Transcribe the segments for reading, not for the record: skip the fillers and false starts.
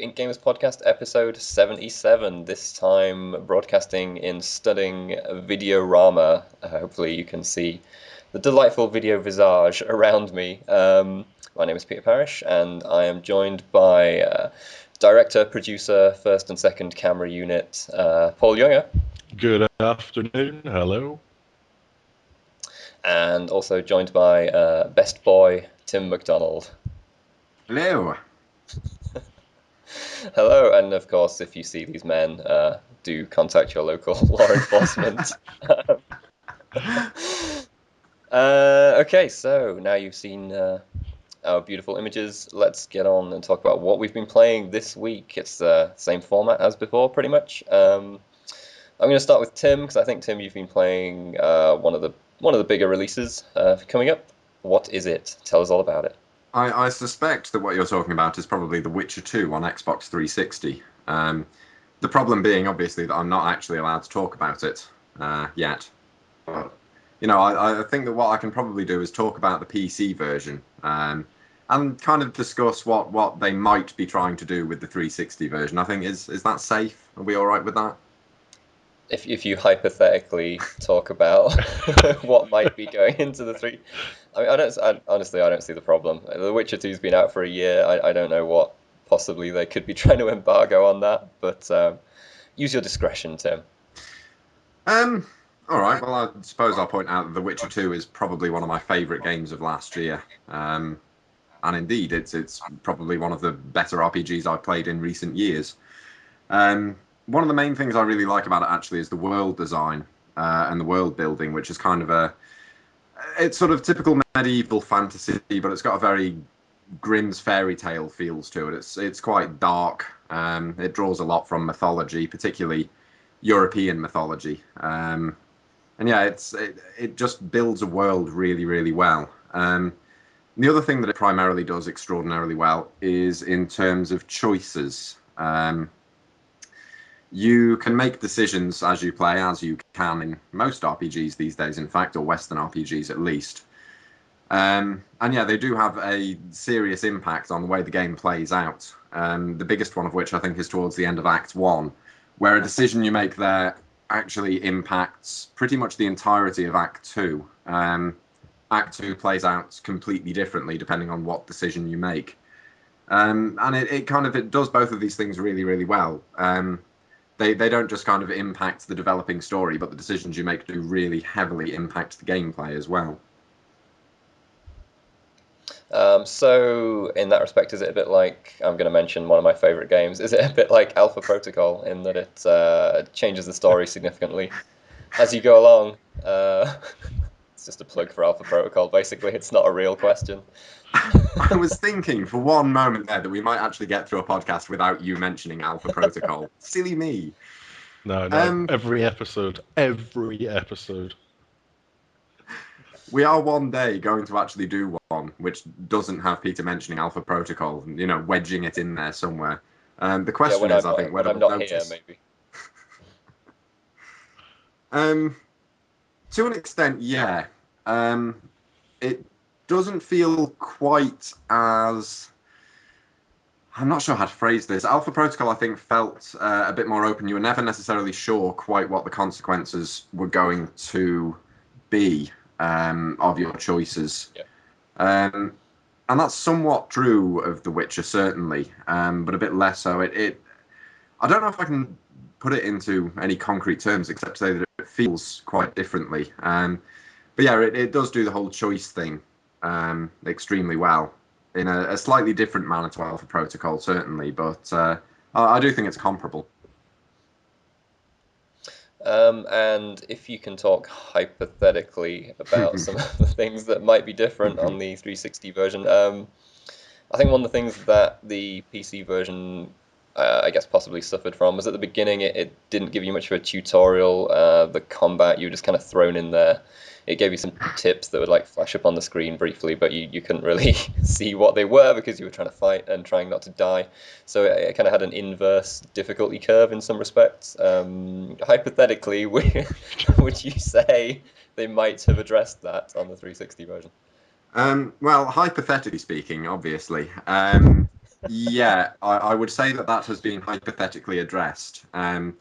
IncGamers Podcast, episode 77, this time broadcasting in stunning Videorama. Hopefully you can see the delightful video visage around me. My name is Peter Parrish, and I am joined by director, producer, first and second camera unit, Paul Younger. Good afternoon, hello. And also joined by best boy, Tim McDonald. Hello. Hello, and of course, if you see these men, do contact your local law enforcement. Okay, so now you've seen our beautiful images, let's get on and talk about what we've been playing this week. It's the same format as before, pretty much. I'm going to start with Tim, because I think, Tim, you've been playing one of the bigger releases coming up. What is it? Tell us all about it. I suspect that what you're talking about is probably The Witcher 2 on Xbox 360. The problem being, obviously, that I'm not actually allowed to talk about it yet. But, I think that what I can probably do is talk about the PC version and kind of discuss what they might be trying to do with the 360 version. I think, is that safe? Are we all right with that? If you hypothetically talk about what might be going into the three, I mean, honestly, I don't see the problem. The Witcher 2's been out for a year. I don't know what possibly they could be trying to embargo on that, but use your discretion, Tim. All right. Well, I suppose I'll point out that The Witcher 2 is probably one of my favourite games of last year, and indeed, it's probably one of the better RPGs I've played in recent years. One of the main things I really like about it, actually, is the world design and the world building, which is kind of it's sort of typical medieval fantasy, but it's got a very Grimm's fairy tale feels to it. It's quite dark. It draws a lot from mythology, particularly European mythology. And yeah, it just builds a world really, really well. The other thing that it primarily does extraordinarily well is in terms of choices. You can make decisions as you play, as you can in most RPGs these days, in fact, or Western RPGs at least. And yeah, they do have a serious impact on the way the game plays out. The biggest one of which I think is towards the end of Act 1, where a decision you make there actually impacts pretty much the entirety of Act 2. Act 2 plays out completely differently depending on what decision you make. And it does both of these things really, really well. They don't just kind of impact the developing story, but the decisions you make do really heavily impact the gameplay as well. So in that respect, is it a bit like, I'm going to mention one of my favourite games, is it a bit like Alpha Protocol in that it changes the story significantly as you go along? It's just a plug for Alpha Protocol, basically. It's not a real question. I was thinking for one moment there that we might actually get through a podcast without you mentioning Alpha Protocol. Silly me. No, every episode. We are one day going to actually do one which doesn't have Peter mentioning Alpha Protocol, wedging it in there somewhere. The question is, I think, whether I'm not here, maybe. To an extent, yeah. It doesn't feel quite as... I'm not sure how to phrase this. Alpha Protocol, I think, felt a bit more open. You were never necessarily sure quite what the consequences were going to be of your choices. Yeah. And that's somewhat true of The Witcher, certainly, but a bit less so. I don't know if I can put it into any concrete terms, except to say that it feels quite differently. But yeah, it does do the whole choice thing extremely well, in a slightly different manner to Alpha Protocol, certainly, but I do think it's comparable. And if you can talk hypothetically about some of the things that might be different on the 360 version, I think one of the things that the PC version, I guess, possibly suffered from was at the beginning it didn't give you much of a tutorial. The combat, you were just kind of thrown in there. It gave you some tips that would like flash up on the screen briefly, but you couldn't really see what they were because you were trying to fight and trying not to die. So it kind of had an inverse difficulty curve in some respects. Hypothetically, would you say they might have addressed that on the 360 version? Well, hypothetically speaking, obviously, Yeah, I would say that has been hypothetically addressed. Although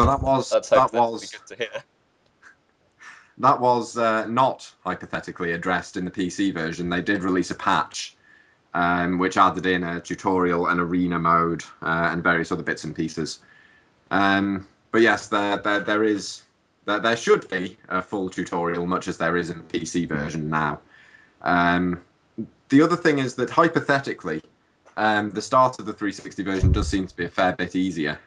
that was That's that hypothetically was good to hear. that was not hypothetically addressed in the PC version. They did release a patch which added in a tutorial and arena mode and various other bits and pieces. But yes, there should be a full tutorial, much as there is in the PC version now. The other thing is that hypothetically, the start of the 360 version does seem to be a fair bit easier.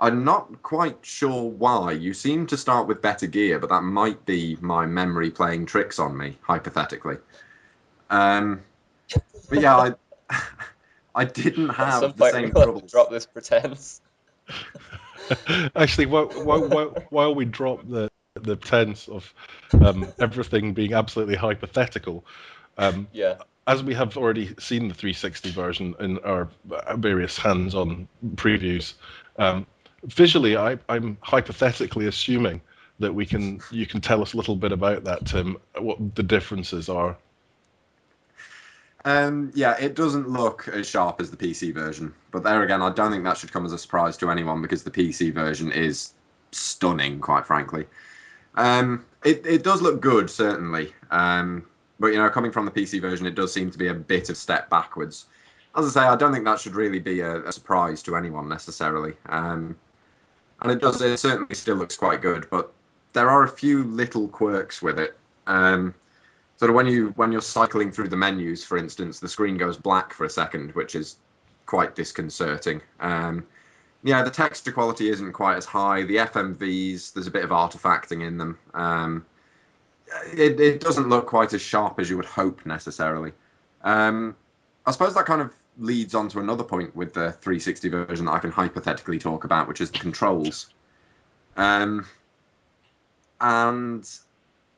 I'm not quite sure why. You seem to start with better gear, but that might be my memory playing tricks on me, hypothetically. But yeah, I didn't At some have the point, same we'll have to troubles. drop this pretense. Actually, while we drop the tense of everything being absolutely hypothetical, Yeah. as we have already seen the 360 version in our various hands-on previews, visually, I'm hypothetically assuming that you can tell us a little bit about that, Tim, what the differences are. Yeah, it doesn't look as sharp as the PC version, but there again, I don't think that should come as a surprise to anyone because the PC version is stunning, quite frankly. It does look good, certainly, but coming from the PC version, it does seem to be a bit of step backwards. As I say, I don't think that should really be a surprise to anyone necessarily, and it certainly still looks quite good, but there are a few little quirks with it. Sort of when you're cycling through the menus, for instance, the screen goes black for a second, which is quite disconcerting. Yeah, the texture quality isn't quite as high. The FMVs, there's a bit of artifacting in them. It doesn't look quite as sharp as you would hope necessarily. I suppose that kind of leads on to another point with the 360 version that I can hypothetically talk about, which is the controls. And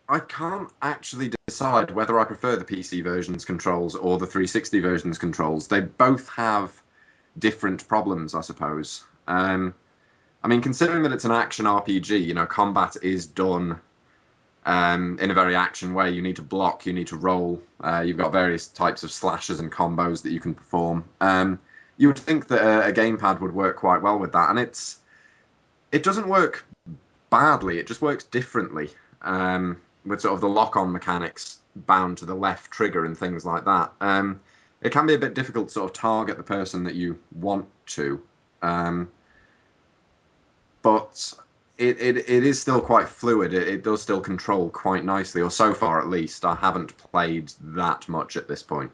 I can't actually decide whether I prefer the PC version's controls or the 360 version's controls. They both have different problems, I suppose. I mean, considering that it's an action RPG, combat is done in a very action way. You need to block, you need to roll. You've got various types of slashes and combos that you can perform. You would think that a gamepad would work quite well with that, and it doesn't work badly. It just works differently. With sort of the lock-on mechanics bound to the left trigger and things like that. It can be a bit difficult to sort of target the person that you want to, but it is still quite fluid. It does still control quite nicely, or so far at least. I haven't played that much at this point.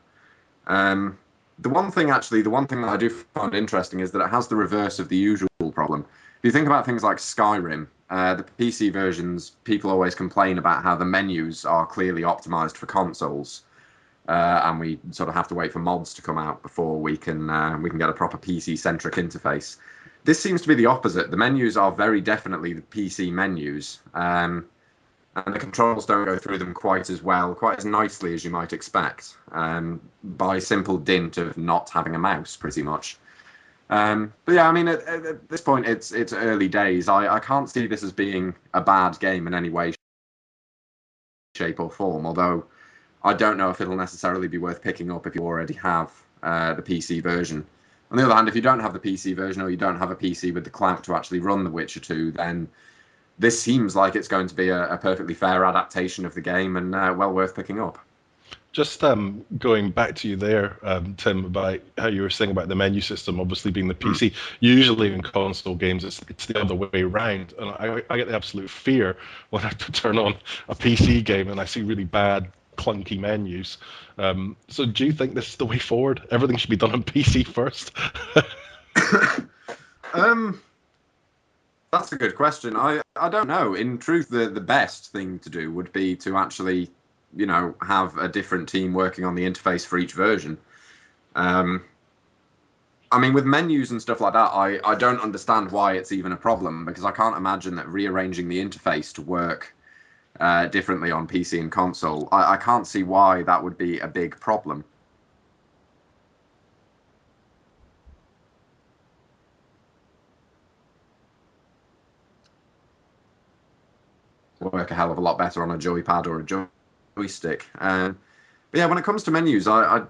The one thing that I do find interesting is that it has the reverse of the usual problem. If you think about things like Skyrim, the PC versions, people always complain about how the menus are clearly optimized for consoles, and we sort of have to wait for mods to come out before we can get a proper PC-centric interface. This seems to be the opposite. The menus are very definitely the PC menus, and the controls don't go through them quite as well, quite as nicely as you might expect, by simple dint of not having a mouse, pretty much. But yeah, I mean, at this point, it's early days. I can't see this as being a bad game in any way, shape, or form. Although I don't know if it'll necessarily be worth picking up if you already have the PC version. On the other hand, if you don't have the PC version or you don't have a PC with the clout to actually run The Witcher 2, then this seems like it's going to be a perfectly fair adaptation of the game and well worth picking up. Just going back to you there, Tim, about how you were saying about the menu system obviously being the PC. Usually in console games, it's the other way around. And I get the absolute fear when I have to turn on a PC game and I see really bad, clunky menus. So do you think this is the way forward? Everything should be done on PC first? That's a good question. I don't know. In truth, the best thing to do would be to actually, have a different team working on the interface for each version. I mean, with menus and stuff like that, I don't understand why it's even a problem, because I can't imagine that rearranging the interface to work differently on PC and console, I can't see why that would be a big problem. Work a hell of a lot better on a joypad or a joystick. But yeah, when it comes to menus, I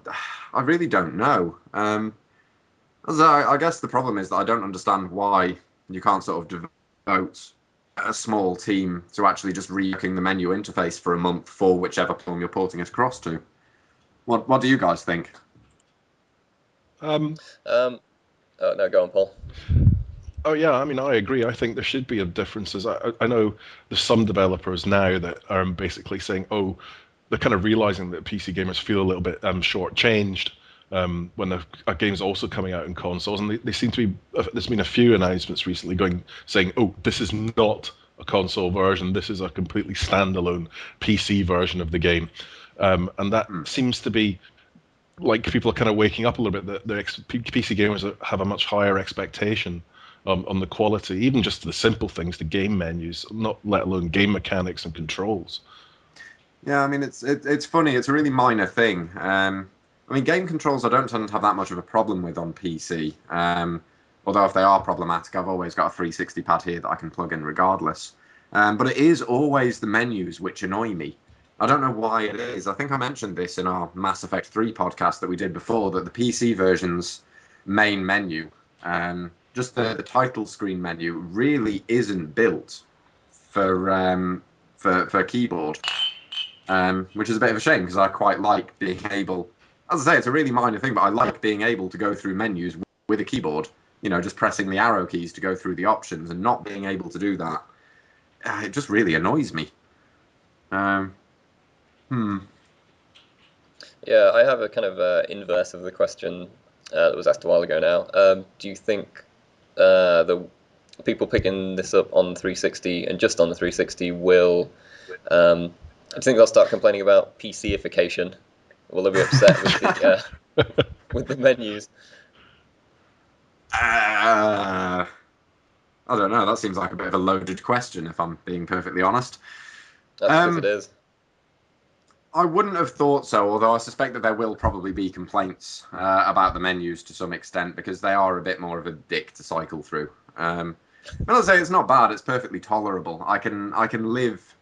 really don't know. I guess the problem is that I don't understand why you can't sort of devote a small team to actually just reworking the menu interface for a month for whichever platform you're porting it across to. What do you guys think? Um, Oh, no, go on, Paul. oh yeah, I mean, I agree. I think there should be differences. I know there's some developers now that are basically saying, oh, they're kind of realizing that PC gamers feel a little bit shortchanged when a game's also coming out in consoles, and they seem to be. There's been a few announcements recently saying, oh, this is not a console version. This is a completely standalone PC version of the game, and that seems to be like people are kind of waking up a little bit that PC gamers have a much higher expectation on the quality, even just the simple things, the game menus, not let alone game mechanics and controls. Yeah, I mean it's funny. It's a really minor thing. I mean, game controls I don't tend to have that much of a problem with on PC. Although if they are problematic, I've always got a 360 pad here that I can plug in regardless. But it is always the menus which annoy me. I don't know why it is. I think I mentioned this in our Mass Effect 3 podcast that we did before, that the PC version's main menu, just the title screen menu, really isn't built for keyboard, which is a bit of a shame because I quite like being able. As I say, it's a really minor thing, but I like being able to go through menus with a keyboard. You know, just pressing the arrow keys to go through the options, and not being able to do that, it just really annoys me. Um, hmm. Yeah, I have a kind of inverse of the question that was asked a while ago now. Do you think the people picking this up on 360 and just on the 360 will, do you think they'll start complaining about PCification? Will they be upset with the menus? I don't know. That seems like a bit of a loaded question, if I'm being perfectly honest. That's because it is. I wouldn't have thought so, although I suspect that there will probably be complaints about the menus to some extent because they are a bit more of a dick to cycle through. And I'll say it's not bad; it's perfectly tolerable. I can live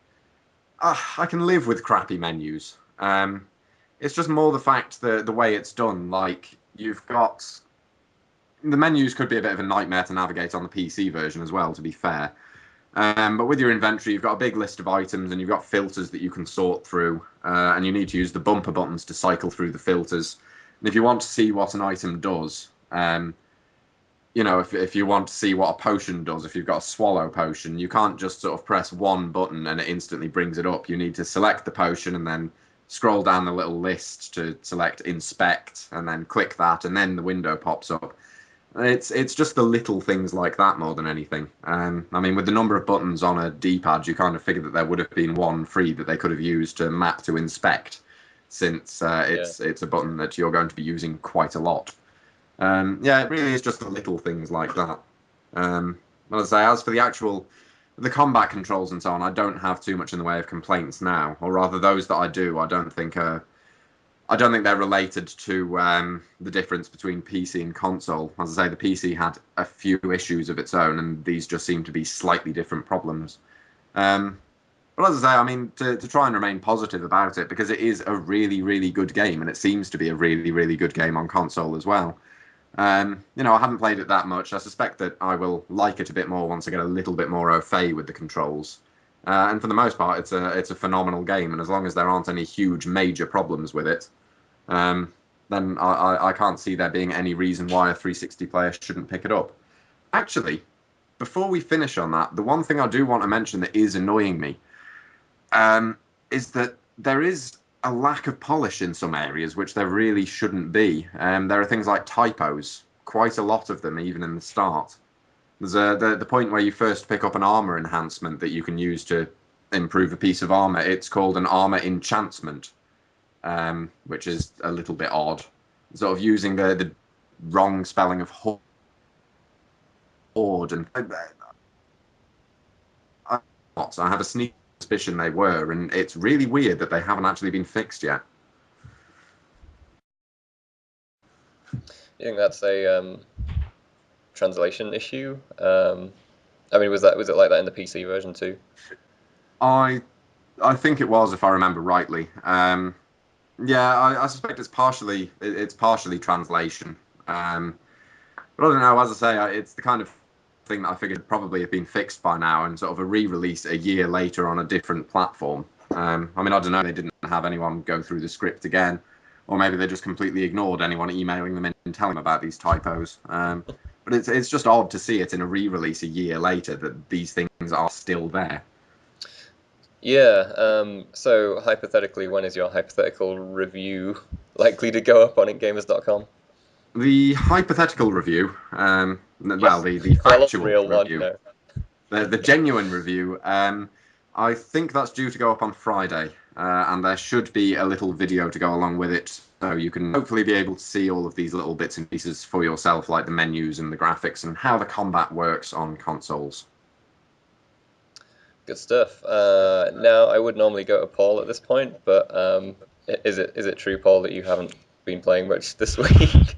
with crappy menus. It's just more the fact that the way it's done. Like you've got the menus could be a bit of a nightmare to navigate on the PC version as well. To be fair, but with your inventory, you've got a big list of items and you've got filters that you can sort through, and you need to use the bumper buttons to cycle through the filters. And if you want to see what an item does, you know, if you want to see what a potion does, if you've got a swallow potion, you can't just sort of press one button and it instantly brings it up. You need to select the potion and then scroll down the little list to select inspect and then click that, and then the window pops up. It's just the little things like that more than anything. I mean, with the number of buttons on a D-pad, you kind of figure that there would have been one free that they could have used to map to inspect, since it's a button that you're going to be using quite a lot. Yeah, it really is just the little things like that. As I say, as for the combat controls and so on, I don't have too much in the way of complaints now, or rather, those that I do, I don't think they're related to the difference between PC and console. As I say, the PC had a few issues of its own, and these just seem to be slightly different problems. But as I say, I mean, to try and remain positive about it, because it is a really, really good game, and it seems to be a really, really good game on console as well. You know, I haven't played it that much. I suspect that I will like it a bit more once I get a little bit more au fait with the controls. And for the most part, it's a phenomenal game, and as long as there aren't any huge major problems with it, then I can't see there being any reason why a 360 player shouldn't pick it up. Actually, before we finish on that, the one thing I do want to mention that is annoying me is that there is a lack of polish in some areas, which there really shouldn't be. There are things like typos, quite a lot of them, even in the start. There's the point where you first pick up an armor enhancement that you can use to improve a piece of armor. It's called an armor enchantment, which is a little bit odd. Sort of using the wrong spelling of horde, and I have a sneaky suspicion they were, and it's really weird that they haven't actually been fixed yet. You think that's a translation issue? I mean, was it like that in the PC version too? I think it was, if I remember rightly. Yeah, I suspect it's partially translation. But I don't know. As I say, it's the kind of thing that I figured would probably have been fixed by now, and sort of a re-release a year later on a different platform. I mean, I don't know. They didn't have anyone go through the script again, or maybe they just completely ignored anyone emailing them and telling them about these typos. But it's just odd to see it in a re-release a year later that these things are still there. Yeah, so hypothetically, when is your hypothetical review likely to go up on IncGamers.com? The hypothetical review, well, the factual real review, one, the genuine review, I think that's due to go up on Friday, and there should be a little video to go along with it, so you can hopefully be able to see all of these little bits and pieces for yourself, like the menus and the graphics and how the combat works on consoles. Good stuff. Now, I would normally go to Paul at this point, but is it true, Paul, that you haven't been playing much this week?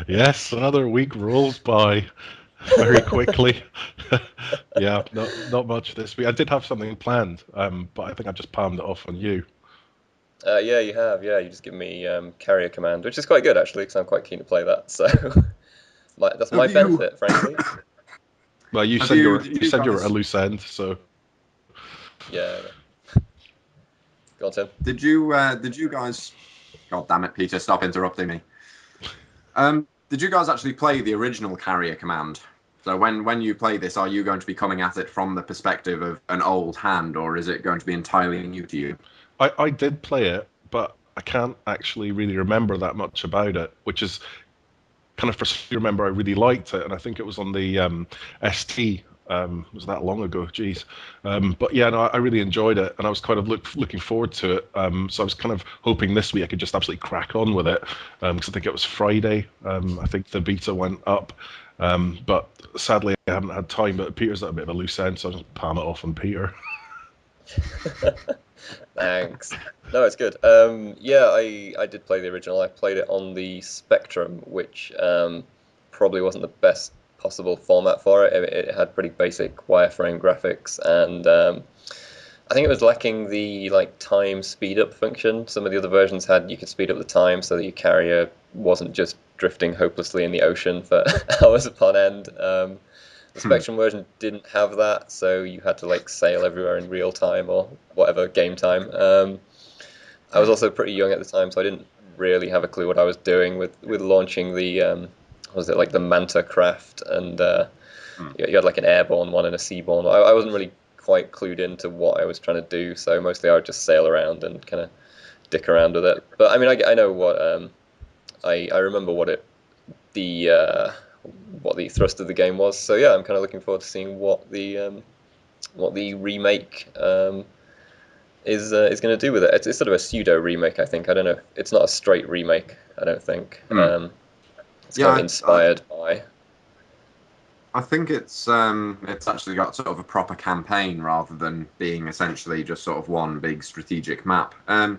Yes, another week rolls by very quickly. Yeah, not much this week. I did have something planned, but I think I just palmed it off on you. Yeah, you have. Yeah, you just give me Carrier Command, which is quite good actually, because I'm quite keen to play that. So that's my benefit, frankly. Well, you said you were a loose end, so yeah. Go on, Tim. Did you guys? God damn it, Peter! Stop interrupting me. Did you guys actually play the original Carrier Command? So when you play this, are you going to be coming at it from the perspective of an old hand, or is it going to be entirely new to you? I did play it, but I can't actually really remember that much about it, which is kind of frustrating. I remember I really liked it, and I think it was on the ST. It was that long ago, geez. But yeah, no, I really enjoyed it, and I was kind of looking forward to it. So I was kind of hoping this week I could just absolutely crack on with it, because I think it was Friday. I think the beta went up, but sadly I haven't had time. But Peter's at a bit of a loose end, so I'll just palm it off on Peter. Thanks. No, it's good. Yeah, I did play the original. I played it on the Spectrum, which probably wasn't the best possible format for it. It had pretty basic wireframe graphics, and I think it was lacking the time speed up function. Some of the other versions you could speed up the time so that your carrier wasn't just drifting hopelessly in the ocean for hours upon end. The Spectrum version didn't have that, so you had to sail everywhere in real time or whatever game time. I was also pretty young at the time, so I didn't really have a clue what I was doing with launching the was it the Manta craft, and you had an airborne one and a seaborne. I wasn't really quite clued into what I was trying to do, so mostly I would just sail around and kind of dick around with it. But I mean, I know what I remember what the thrust of the game was. So yeah, I'm kind of looking forward to seeing what the remake is going to do with it. It's sort of a pseudo remake, I think. I don't know. It's not a straight remake, I don't think. It's kind of inspired by. I think it's actually got sort of a proper campaign rather than being essentially just sort of one big strategic map. I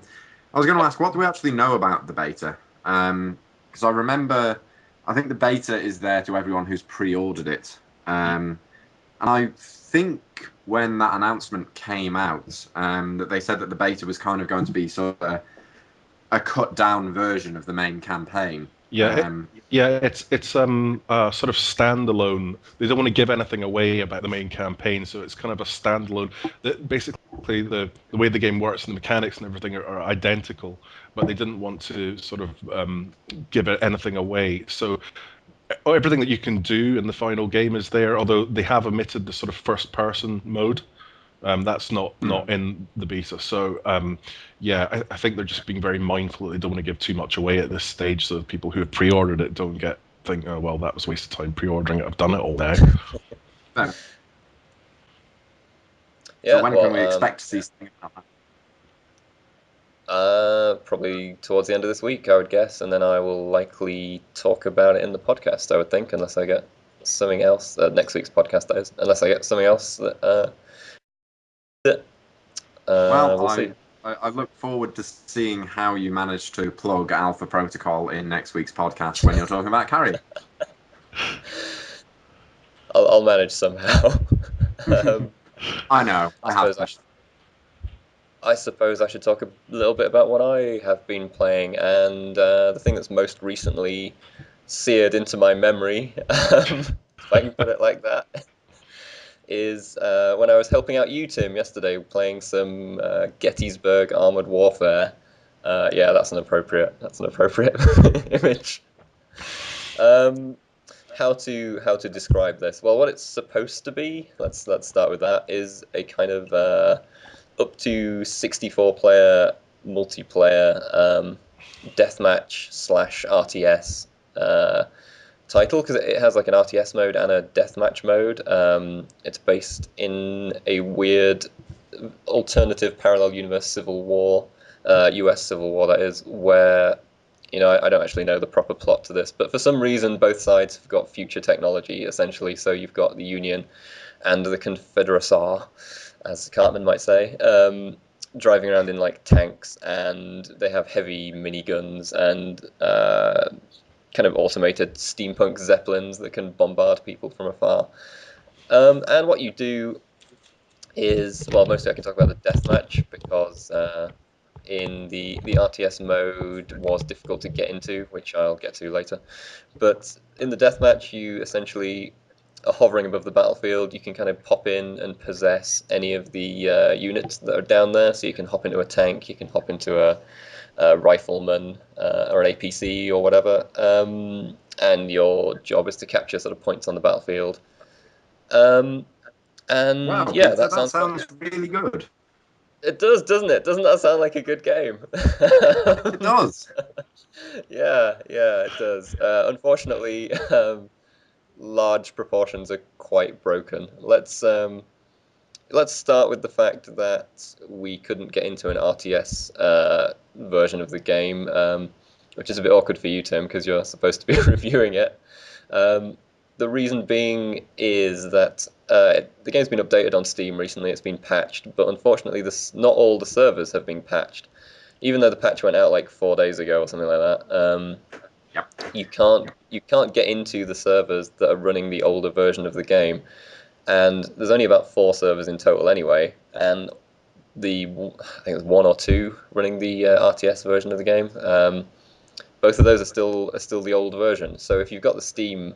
was going to ask, what do we actually know about the beta? Because I remember, I think the beta is there to everyone who's pre-ordered it. And I think when that announcement came out, that they said that the beta was kind of going to be sort of a cut down version of the main campaign. Yeah, it's sort of standalone. They don't want to give anything away about the main campaign, so it's kind of a standalone. Basically, the way the game works and the mechanics and everything are identical, but they didn't want to sort of give anything away. So everything that you can do in the final game is there, although they have omitted the sort of first-person mode. That's not in the beta. So yeah, I think they're just being very mindful that they don't want to give too much away at this stage, so people who have pre-ordered it don't think, oh well, that was a waste of time pre-ordering it. I've done it all now. Yeah, so when can we expect to see something about that? Probably towards the end of this week, I would guess, and then I will likely talk about it in the podcast, I would think, unless I get something else. Next week's podcast, that is, unless I get something else that. We'll see. I look forward to seeing how you manage to plug Alpha Protocol in next week's podcast when you're talking about Carrier. I'll manage somehow. I know. I suppose I should talk a little bit about what I have been playing, and the thing that's most recently seared into my memory, if I can put it like that, is when I was helping out you, Tim, yesterday, playing some Gettysburg Armored Warfare. Yeah, that's an appropriate image. Um, how to describe this? Well, what it's supposed to be, let's start with that, is a kind of up to 64 player multiplayer deathmatch slash RTS title, because it has like an RTS mode and a deathmatch mode. It's based in a weird alternative parallel universe civil war, US Civil War that is, where I don't actually know the proper plot to this, but for some reason both sides have got future technology essentially. So you've got the Union and the Confederacy, as Cartman might say, driving around in like tanks, and they have heavy miniguns and kind of automated steampunk zeppelins that can bombard people from afar. And what you do is, well, mostly I can talk about the deathmatch, because in the RTS mode was difficult to get into, which I'll get to later. But in the deathmatch, you essentially are hovering above the battlefield. You can kind of pop in and possess any of the units that are down there. So you can hop into a tank, you can hop into a rifleman or an APC or whatever, and your job is to capture sort of points on the battlefield. And Wow, yeah, Peter, that that sounds fun. sounds really good. It does, doesn't it? Doesn't that sound like a good game? It does. Yeah, it does. Unfortunately, large proportions are quite broken. Let's start with the fact that we couldn't get into an RTS version of the game, which is a bit awkward for you, Tim, because you're supposed to be reviewing it. Um, the reason being is that the game's been updated on Steam recently. It's been patched, but unfortunately, not all the servers have been patched. Even though the patch went out like 4 days ago or something like that, Yep. you can't get into the servers that are running the older version of the game, and there's only about 4 servers in total anyway, and I think there's one or two running the RTS version of the game. Both of those are still the old version. So if you've got the Steam,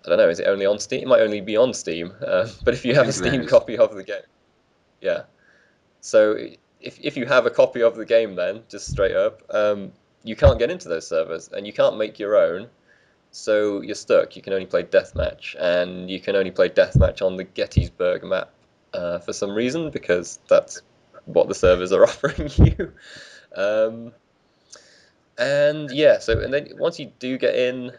I don't know, is it only on Steam? It might only be on Steam, but if you I have a think there Steam is. copy of the game, yeah. So if you have a copy of the game, then just straight up, you can't get into those servers, and you can't make your own. So you're stuck. You can only play deathmatch, and you can only play deathmatch on the Gettysburg map for some reason, because that's what the servers are offering you. Um, and yeah, and then once you do get in,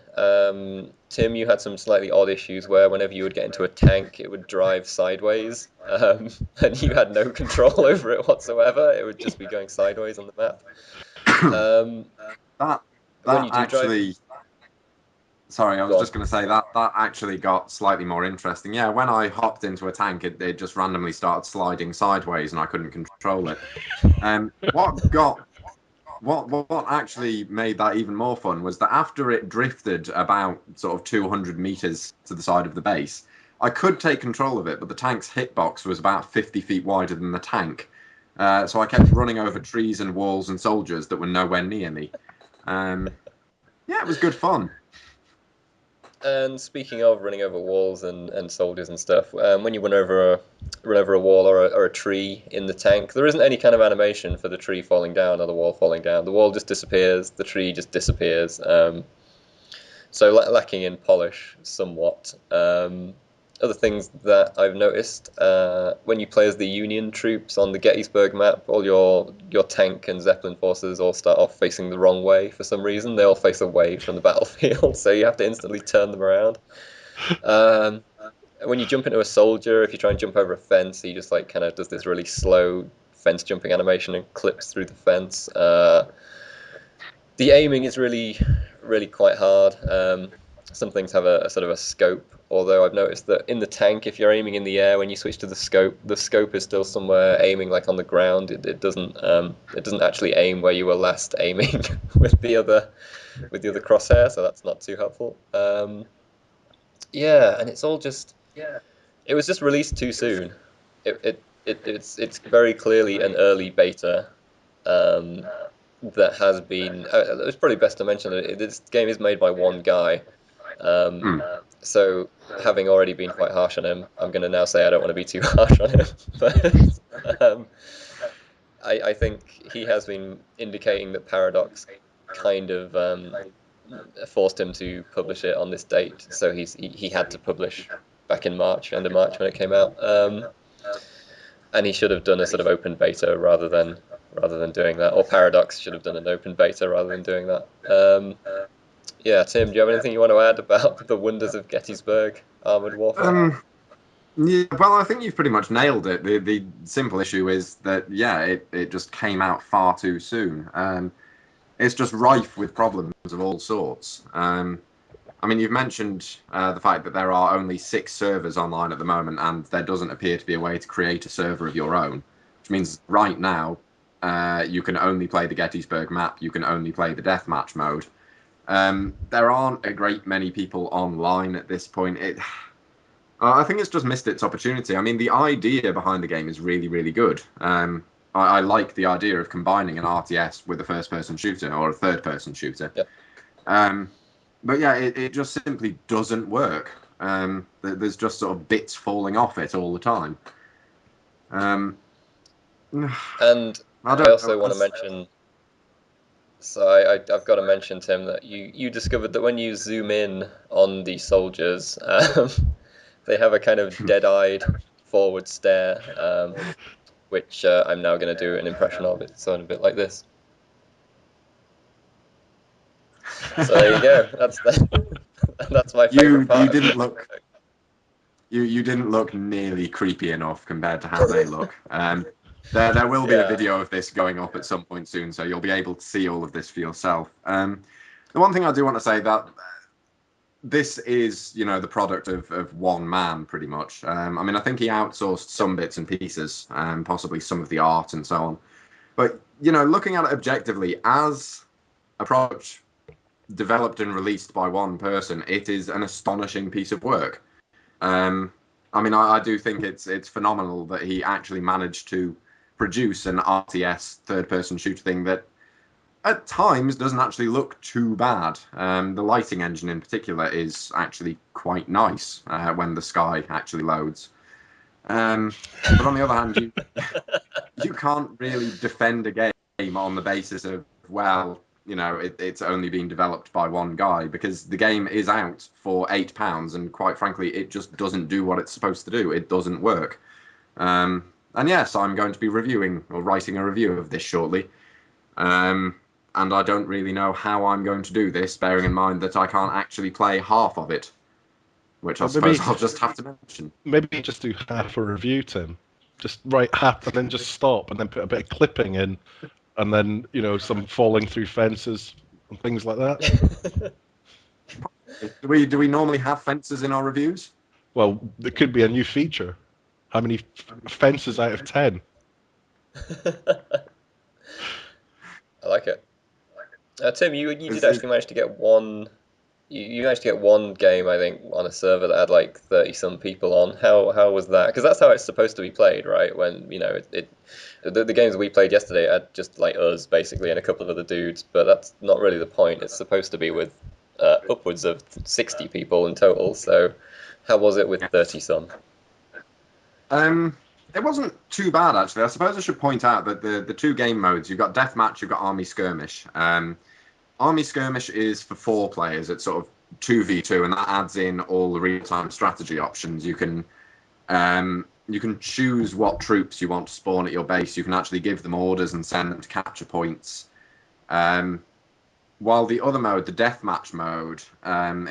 Tim, you had some slightly odd issues where whenever you would get into a tank, it would drive sideways, and you had no control over it whatsoever. It would just be going sideways on the map. Um, That when that you do drive, actually, sorry, I was go on. just going to say that actually got slightly more interesting. Yeah, when I hopped into a tank, it just randomly started sliding sideways, and I couldn't control it. What actually made that even more fun was that after it drifted about sort of 200 meters to the side of the base, I could take control of it, but the tank's hitbox was about 50 feet wider than the tank. So I kept running over trees and walls and soldiers that were nowhere near me. Yeah, it was good fun. And speaking of running over walls and soldiers and stuff, when you run over a wall or a tree in the tank, there isn't any kind of animation for the tree falling down or the wall falling down. The wall just disappears, the tree just disappears. So lacking in polish somewhat. Other things that I've noticed, when you play as the Union troops on the Gettysburg map, all your tank and Zeppelin forces all start off facing the wrong way for some reason. They all face away from the battlefield, so you have to instantly turn them around. Um, when you jump into a soldier, if you try and jump over a fence, he just like kind of does this really slow fence jumping animation and clips through the fence. The aiming is really, really quite hard. Some things have a sort of a scope, although I've noticed that in the tank, if you're aiming in the air, when you switch to the scope is still somewhere aiming like on the ground. It doesn't actually aim where you were last aiming with the other crosshair, so that's not too helpful. Yeah, and it was just released too soon. It it's very clearly an early beta that has been. It's probably best to mention that this game is made by one guy. Um, so having already been quite harsh on him, I'm going to now say I don't want to be too harsh on him. But I think he has been indicating that Paradox kind of forced him to publish it on this date. So he had to publish back in March, end of March when it came out. And he should have done a sort of open beta rather than doing that, or Paradox should have done an open beta rather than doing that. Yeah, Tim, do you have anything you want to add about the wonders of Gettysburg armored warfare? Yeah, well, I think you've pretty much nailed it. The simple issue is that, yeah, it just came out far too soon. It's just rife with problems of all sorts. I mean, you've mentioned the fact that there are only 6 servers online at the moment, and there doesn't appear to be a way to create a server of your own, which means right now you can only play the Gettysburg map, you can only play the deathmatch mode. There aren't a great many people online at this point. I think it's just missed its opportunity. I mean, the idea behind the game is really, really good. I like the idea of combining an RTS with a first-person shooter or a third-person shooter. Yep. But yeah, it just simply doesn't work. There's just sort of bits falling off it all the time. And I also want to mention. So I've got to mention, Tim, that you discovered that when you zoom in on the soldiers, they have a kind of dead-eyed forward stare, which I'm now going to do an impression of. It's sort of a bit like this. So there you go. That's my favorite part. You didn't look nearly creepy enough compared to how they look. There will be a video of this going up at some point soon, so you'll be able to see all of this for yourself. The one thing I do want to say that this is, the product of one man, pretty much. I mean, I think he outsourced some bits and pieces, possibly some of the art and so on. But, looking at it objectively, as a product developed and released by one person, it is an astonishing piece of work. I mean, I do think it's phenomenal that he actually managed to produce an RTS third-person shooter thing that at times doesn't actually look too bad. The lighting engine in particular is actually quite nice when the sky actually loads. But on the other hand, you can't really defend a game on the basis of, well, it's only being developed by one guy, because the game is out for £8, and quite frankly, it just doesn't do what it's supposed to do. It doesn't work. And yes, I'm going to be reviewing or writing a review of this shortly. And I don't really know how I'm going to do this, bearing in mind that I can't actually play half of it, which I suppose I'll just have to mention. Maybe just do half a review, Tim. Just write half and then just stop and then put a bit of clipping in, and then, some falling through fences and things like that. Do we normally have fences in our reviews? Well, there could be a new feature. How many fences out of 10? I like it. Tim, you did actually manage to get one. You managed to get one game, I think, on a server that had like 30-some people on. How was that? Because that's how it's supposed to be played, right? When the games we played yesterday had just like us basically and a couple of other dudes, but that's not really the point. It's supposed to be with upwards of 60 people in total. So how was it with 30-some? It wasn't too bad, actually. I suppose I should point out that the 2 game modes, you've got Deathmatch, you've got Army Skirmish. Army Skirmish is for 4 players. It's sort of 2v2, and that adds in all the real-time strategy options. You can choose what troops you want to spawn at your base. You can actually give them orders and send them to capture points. While the other mode, the Deathmatch mode,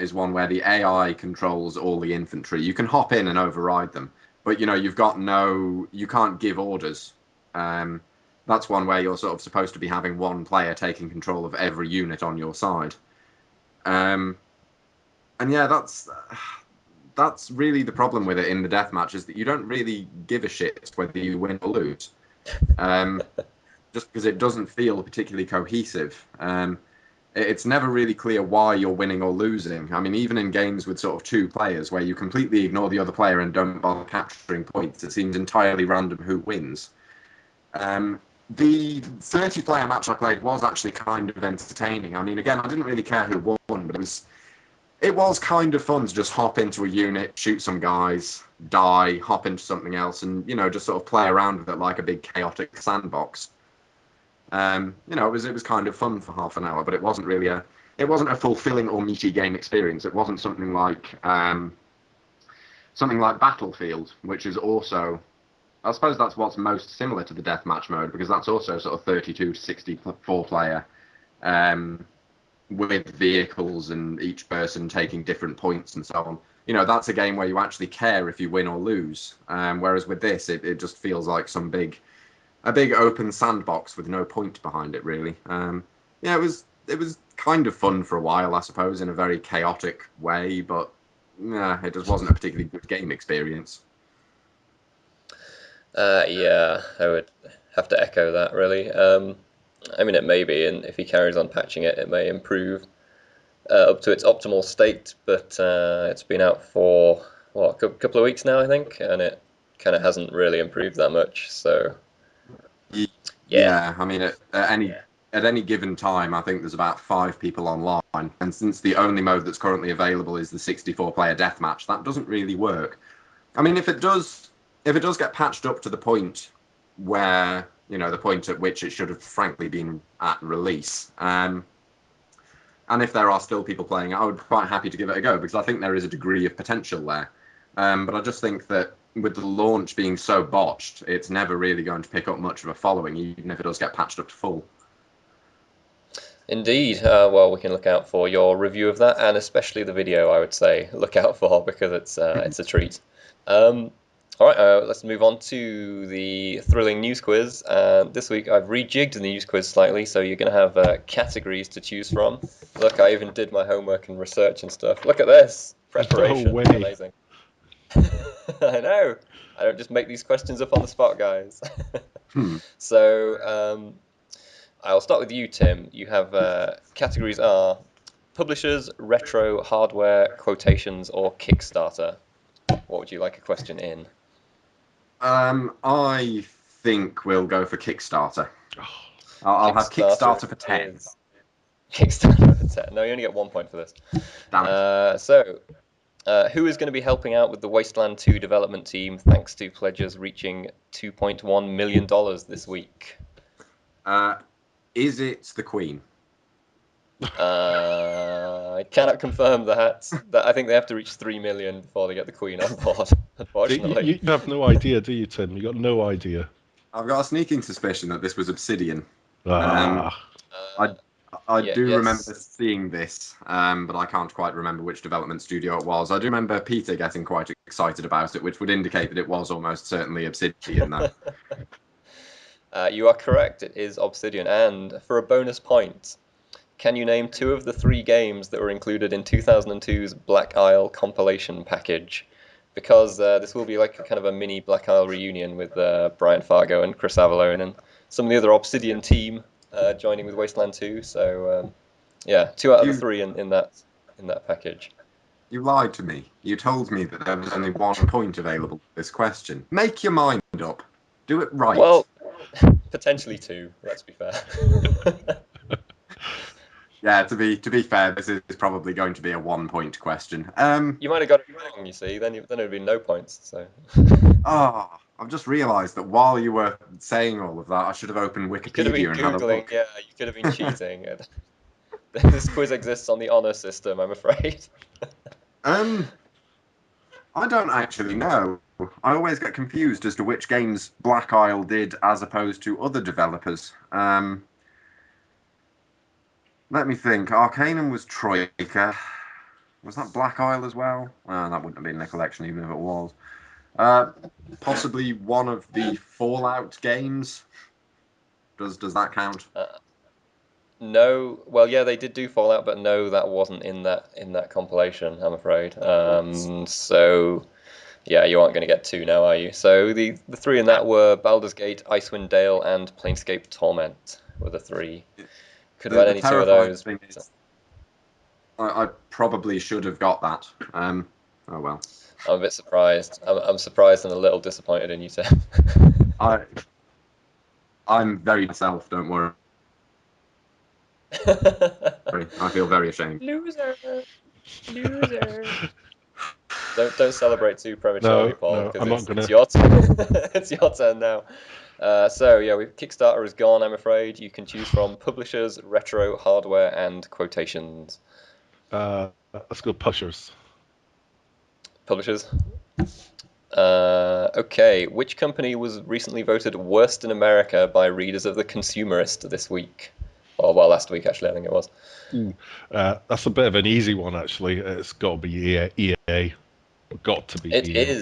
is one where the AI controls all the infantry. You can hop in and override them, but you can't give orders. That's one where you're sort of supposed to be having one player taking control of every unit on your side. And yeah, that's really the problem with it in the deathmatch, is that you don't really give a shit whether you win or lose. Just because it doesn't feel particularly cohesive. it's never really clear why you're winning or losing. I mean, even in games with sort of 2 players where you completely ignore the other player and don't bother capturing points, it seems entirely random who wins. The 30-player match I played was actually kind of entertaining. I mean, again, I didn't really care who won, but it was kind of fun to just hop into a unit, shoot some guys, die, hop into something else, and, you know, just sort of play around with it like a big chaotic sandbox. You know, it was kind of fun for half an hour, but it wasn't a fulfilling or meaty game experience. It wasn't something like Battlefield, which is also, I suppose that's what's most similar to the deathmatch mode, because that's also sort of 32 to 64 player, with vehicles and each person taking different points and so on. You know, that's a game where you actually care if you win or lose. Whereas with this, it just feels like a big open sandbox with no point behind it, really. Yeah, it was kind of fun for a while, I suppose, in a very chaotic way, but it just wasn't a particularly good game experience. Yeah, I would have to echo that, really. I mean, it may be, and if he carries on patching it, it may improve up to its optimal state, but it's been out for, a couple of weeks now, I think, and it kind of hasn't really improved that much, so... Yeah, I mean, at any given time, I think there's about 5 people online, and since the only mode that's currently available is the 64-player deathmatch, that doesn't really work. I mean, if it does get patched up to the point where, you know, the point at which it should have frankly been at release, and if there are still people playing it, I would be quite happy to give it a go, because I think there is a degree of potential there. But I just think that with the launch being so botched, it's never really going to pick up much of a following, even if it does get patched up to full. Indeed. Well, we can look out for your review of that, and especially the video, I would say, look out for, because it's a treat. All right, let's move on to the thrilling news quiz. This week I've rejigged the news quiz slightly, so you're going to have categories to choose from. Look, I even did my homework and research and stuff. Look at this. Preparation. No way. Amazing. I know. I don't just make these questions up on the spot, guys. So I'll start with you, Tim. You have categories are publishers, retro, hardware, quotations, or Kickstarter. What would you like a question in? I think we'll go for Kickstarter. I'll have Kickstarter for 10. Kickstarter for 10. No, you only get 1 point for this. Damn it. So, who is going to be helping out with the Wasteland 2 development team thanks to pledges reaching $2.1 million this week? Is it the Queen? I cannot confirm that. I think they have to reach 3 million before they get the Queen on board, unfortunately. You have no idea, do you, Tim? You got no idea. I've got a sneaking suspicion that this was Obsidian. Ah. I do remember seeing this, but I can't quite remember which development studio it was. I do remember Peter getting quite excited about it, which would indicate that it was almost certainly Obsidian, though. You are correct. It is Obsidian. And for a bonus point, can you name 2 of the 3 games that were included in 2002's Black Isle compilation package? Because this will be like a kind of a mini Black Isle reunion with Brian Fargo and Chris Avallone and some of the other Obsidian team joining with Wasteland 2. So, 2 out of the 3 in that package. You lied to me. You told me that there was only 1 point available for this question. Make your mind up. Do it right. Well, potentially 2, let's be fair. Yeah, to be fair, this is probably going to be a 1-point question. You might have got it wrong, you see, then it would have been no points. So. I've just realised that while you were saying all of that, I should have opened Wikipedia You could have been and had a Googling, look. yeah, you could have been cheating. This quiz exists on the honour system, I'm afraid. I don't actually know. I always get confused as to which games Black Isle did as opposed to other developers. Let me think. Arcanum was Troika. Was that Black Isle as well? That wouldn't have been in the collection even if it was. Possibly one of the Fallout games. Does that count? No. Well, yeah, they did do Fallout, but no, that wasn't in that compilation, I'm afraid. So, yeah, you aren't going to get 2 now, are you? So the 3 in that were Baldur's Gate, Icewind Dale, and Planescape Torment were the 3 Could have had any two of those. Thing is, I probably should have got that. Oh well. I'm a bit surprised. I'm surprised and a little disappointed in you, Tim. I'm very myself. Don't worry. I feel very ashamed. Loser. Don't celebrate too prematurely, Paul. I'm not gonna. It's your turn. It's your turn now. So yeah, Kickstarter is gone. I'm afraid you can choose from publishers, retro, hardware, and quotations. Let's go pushers. Publishers. Okay, which company was recently voted worst in America by readers of The Consumerist this week? Or well, last week actually, I think it was. That's a bit of an easy one actually. It's got to be EA. Got to be It EA.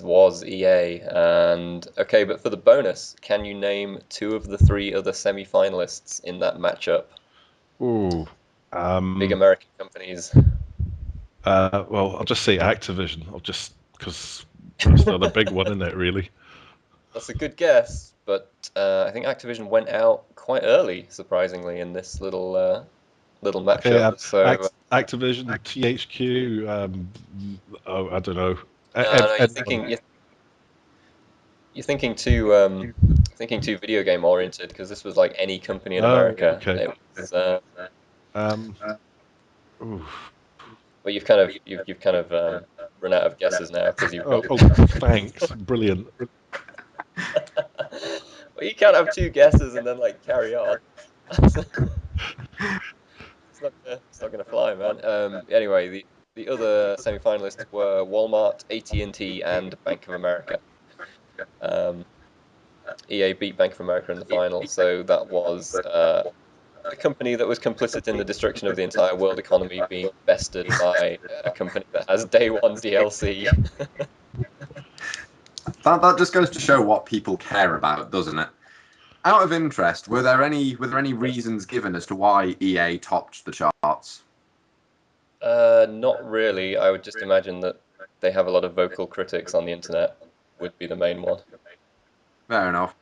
Was EA. And okay, but for the bonus, can you name two of the three other semi-finalists in that matchup? Ooh. Big American companies. Well, I'll just say Activision. Because that's not a big one, isn't it? Really. That's a good guess, but I think Activision went out quite early, surprisingly, in this little matchup. Okay, Activision, THQ. I don't know. No, you're thinking too video game oriented, because this was like any company in America. Okay. It was, Oof. but you've kind of run out of guesses now because you've got. Thanks, brilliant. Well, you can't have two guesses and then like carry on. It's not gonna fly, man. Anyway, the other semi-finalists were Walmart, AT&T, and Bank of America. EA beat Bank of America in the final, so that was a company that was complicit in the destruction of the entire world economy being bested by a company that has day one DLC. That just goes to show what people care about, doesn't it? Out of interest, were there any reasons given as to why EA topped the charts? Not really. I would just imagine that they have a lot of vocal critics on the internet would be the main one. Fair enough.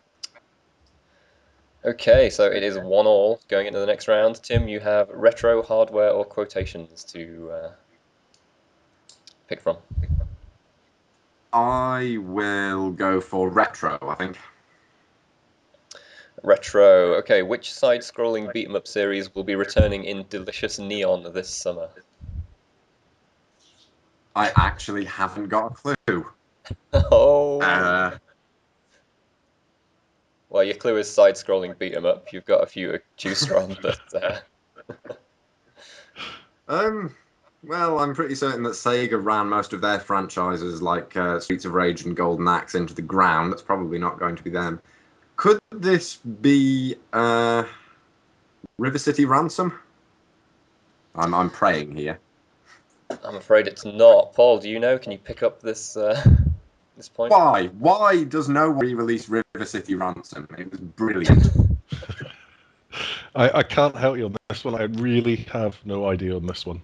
Okay, so it is 1-1 going into the next round. Tim, you have retro, hardware, or quotations to pick from. I will go for retro, I think. Retro. Okay, which side-scrolling beat-em-up series will be returning in Delicious Neon this summer? I actually haven't got a clue. Oh. Well, your clue is side-scrolling beat-em-up. You've got a few to choose from, but. Well, I'm pretty certain that Sega ran most of their franchises, like Streets of Rage and Golden Axe, into the ground. That's probably not going to be them. Could this be River City Ransom? I'm praying here. I'm afraid it's not. Paul, do you know? Can you pick up this this point? Why? Why does no one re-release River City Ransom? It was brilliant. I can't help you on this one. I really have no idea on this one.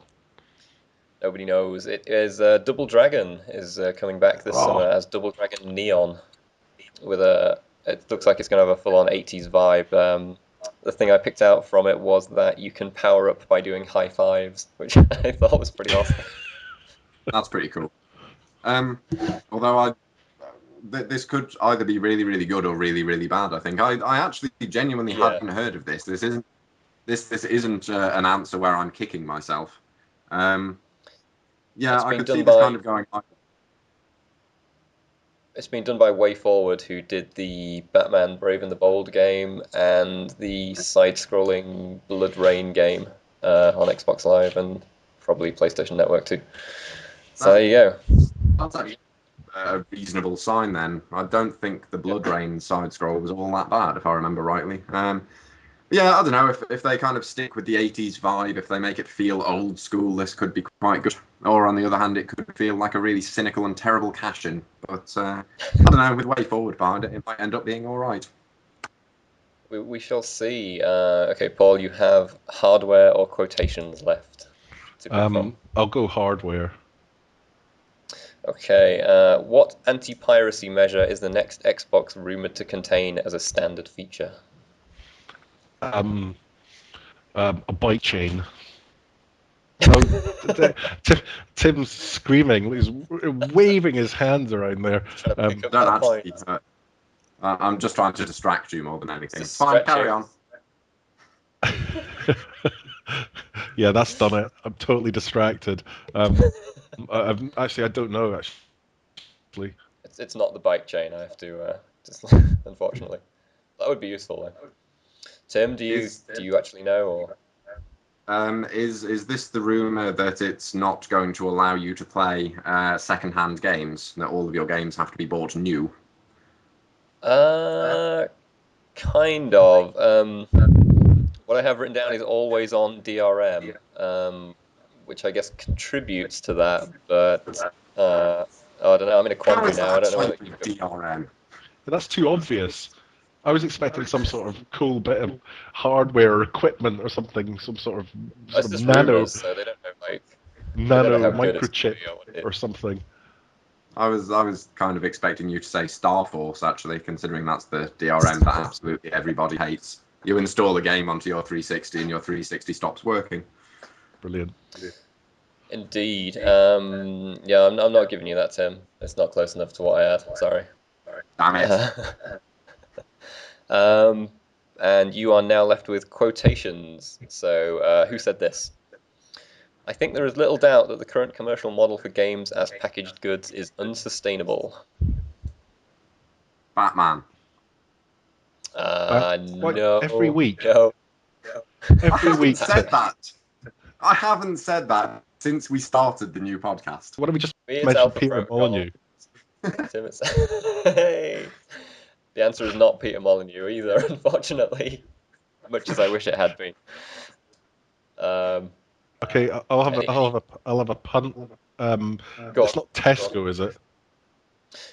Nobody knows. It is Double Dragon is coming back this summer as Double Dragon Neon, with it looks like it's going to have a full-on 80s vibe. The thing I picked out from it was that you can power up by doing high fives, which I thought was pretty awesome. That's pretty cool. Although this could either be really, really good or really, really bad. I think I actually genuinely hadn't heard of this. This isn't an answer where I'm kicking myself. I could see this kind of going. It's been done by Way Forward, who did the Batman Brave and the Bold game and the side-scrolling Blood Rain game on Xbox Live and probably PlayStation Network too. So there you go. That's actually a reasonable sign then. I don't think the Blood Rain side-scroll was all that bad, if I remember rightly. Yeah, I don't know, if they kind of stick with the 80s vibe, if they make it feel old school, this could be quite good. Or on the other hand, it could feel like a really cynical and terrible cash-in. But I don't know, with Way Forward behind it, it might end up being all right. We shall see. Okay, Paul, you have hardware or quotations left to pick from. I'll go hardware. Okay, what anti-piracy measure is the next Xbox rumoured to contain as a standard feature? A bike chain. Oh, Tim's screaming. He's waving his hands around there. Trying to pick up Don't that actually. point. I'm just trying to distract you more than anything. It's It's fine. Carry on. Yeah, that's done it. I'm totally distracted. I don't know actually. It's not the bike chain. I have to just unfortunately. That would be useful though. Tim, do you actually know or? Is this the rumor that it's not going to allow you to play second-hand games? That all of your games have to be bought new? Kind of. What I have written down is always on DRM, which I guess contributes to that, but I don't know. I'm in a quandary now. I don't know whether you could... DRM. That's too obvious. I was expecting some sort of cool bit of hardware or equipment or something, some sort of nano, rumors, so they don't know microchip or something. I was kind of expecting you to say Star Force, actually, considering that's the DRM that absolutely everybody hates. You install a game onto your 360 and your 360 stops working. Brilliant. Indeed. Yeah, I'm not giving you that, Tim. It's not close enough to what I had. Sorry. Damn it. And you are now left with quotations. So, who said this? I think there is little doubt that the current commercial model for games as packaged goods is unsustainable. Batman. No. Every week. No. Every week. Said that. I haven't said that since we started the new podcast. Why don't we just It's mention Alpha Peter Protocol. Molyneux? Tim, hey. The answer is not Peter Molyneux either, unfortunately. Much as I wish it had been. Okay, I'll have a punt. It's not Tesco, is it?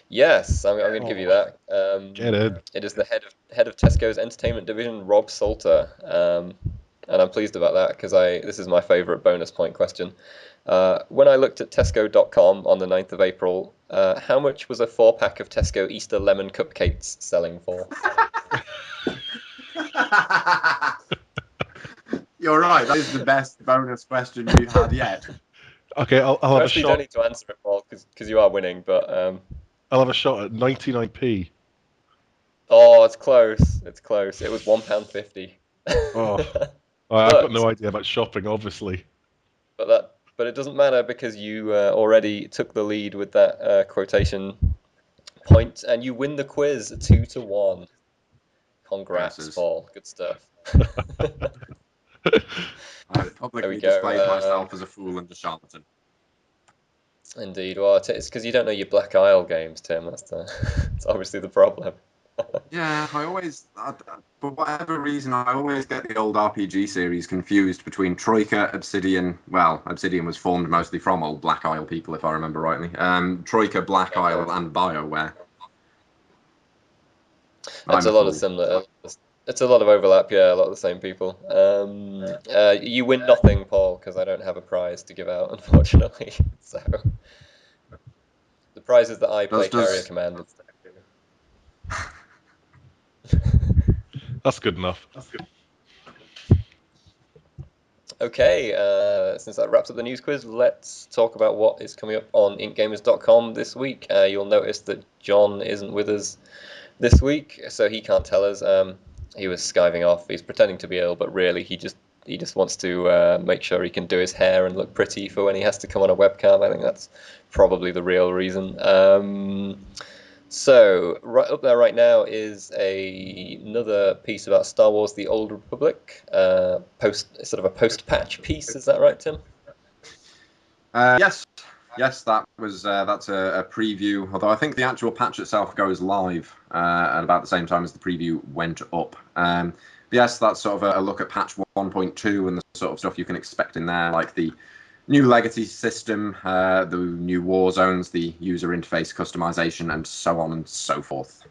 Yes, I'm going to give you that. Get in. It is the head of Tesco's entertainment division, Rob Salter, and I'm pleased about that because this is my favourite bonus point question. When I looked at Tesco.com on the 9th of April, how much was a 4-pack of Tesco Easter lemon cupcakes selling for? You're right. That is the best bonus question we've had yet. Okay, I'll have a shot. You don't need to answer it, Paul, because you are winning. But I'll have a shot at 99p. Oh, it's close. It's close. It was £1.50. Oh, I've got no idea about shopping, obviously. But it doesn't matter because you already took the lead with that quotation point, and you win the quiz 2-1. Congrats, Paul. Good stuff. I publicly displayed myself as a fool and a charlatan. Indeed. Well, it's because you don't know your Black Isle games, Tim. That's obviously the problem. Yeah, for whatever reason, I always get the old RPG series confused between Troika, Obsidian. Well, Obsidian was formed mostly from old Black Isle people, if I remember rightly. Troika, Black Isle, and BioWare. It's a lot of similar. It's a lot of overlap, yeah, a lot of the same people. You win nothing, Paul, because I don't have a prize to give out, unfortunately. So the prize is that I play Carrier Command instead. That's good enough. Okay, since that wraps up the news quiz, let's talk about what is coming up on IncGamers.com this week. You'll notice that John isn't with us this week, so he can't tell us. He was skiving off. He's pretending to be ill, but really he just wants to make sure he can do his hair and look pretty for when he has to come on a webcam. I think that's probably the real reason. So right up there right now is another piece about Star Wars: The Old Republic, sort of a post-patch piece. Is that right, Tim? Yes, that's a preview. Although I think the actual patch itself goes live at about the same time as the preview went up. Yes, that's sort of a look at patch 1.2 and the sort of stuff you can expect in there, like the new legacy system, the new war zones, the user interface customization, and so on and so forth.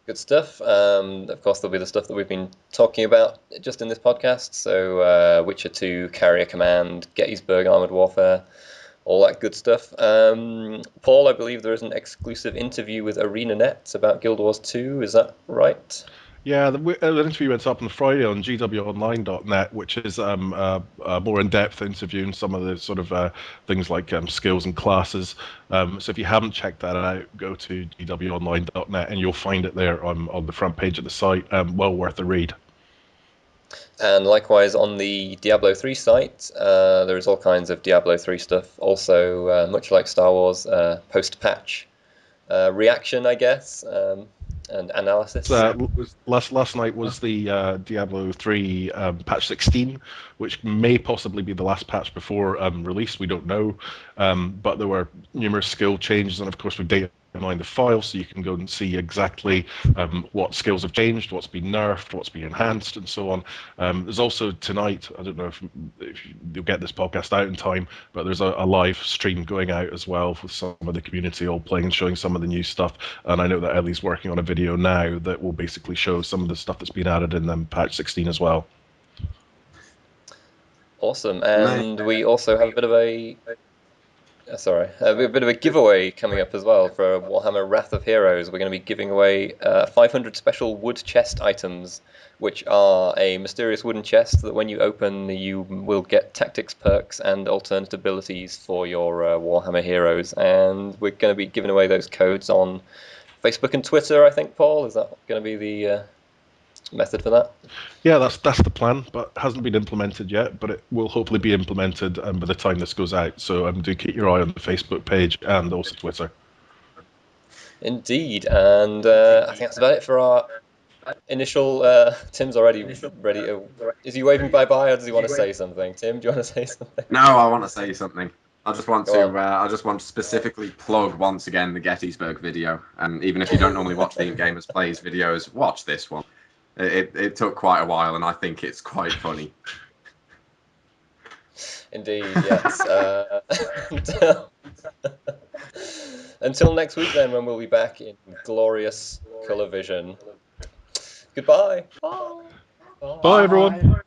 Good stuff. Of course, there'll be the stuff that we've been talking about just in this podcast. So Witcher 2, Carrier Command, Gettysburg, Armored Warfare, all that good stuff. Paul, I believe there is an exclusive interview with ArenaNet about Guild Wars 2. Is that right? Yeah, the interview went up on Friday on gwonline.net, which is a more in-depth interview and some of the sort of things like skills and classes. So if you haven't checked that out, go to gwonline.net and you'll find it there on the front page of the site. Well worth a read. And likewise on the Diablo 3 site, there is all kinds of Diablo 3 stuff. Also, much like Star Wars, post-patch reaction, I guess, and analysis. Last night was the Diablo 3 patch 16, which may possibly be the last patch before release. We don't know, but there were numerous skill changes, and of course we've data mined the file, so you can go and see exactly what skills have changed, what's been nerfed, what's been enhanced, and so on. There's also tonight, I don't know if you'll get this podcast out in time, but there's a live stream going out as well with some of the community all playing and showing some of the new stuff. And I know that Ellie's working on a video now that will basically show some of the stuff that's been added in patch 16 as well. Awesome, and we also have a bit of a giveaway coming up as well for Warhammer Wrath of Heroes. We're going to be giving away 500 special wood chest items, which are a mysterious wooden chest that when you open, you will get tactics perks and alternate abilities for your Warhammer heroes. And we're going to be giving away those codes on Facebook and Twitter, I think, Paul. Is that going to be the method for that? Yeah, that's the plan, but hasn't been implemented yet, but it will hopefully be implemented by the time this goes out. So do keep your eye on the Facebook page and also Twitter. Indeed, and I think that's about it for our initial. Tim's already ready. Is he waving bye-bye, or does he want to say something? Tim, do you want to say something? No, I want to say something. I just want to specifically plug once again the Gettysburg video. And even if you don't normally watch the IncGamers Plays videos, watch this one. It took quite a while, and I think it's quite funny. Indeed, yes. Until next week, then, when we'll be back in glorious colour vision. Goodbye. Bye everyone.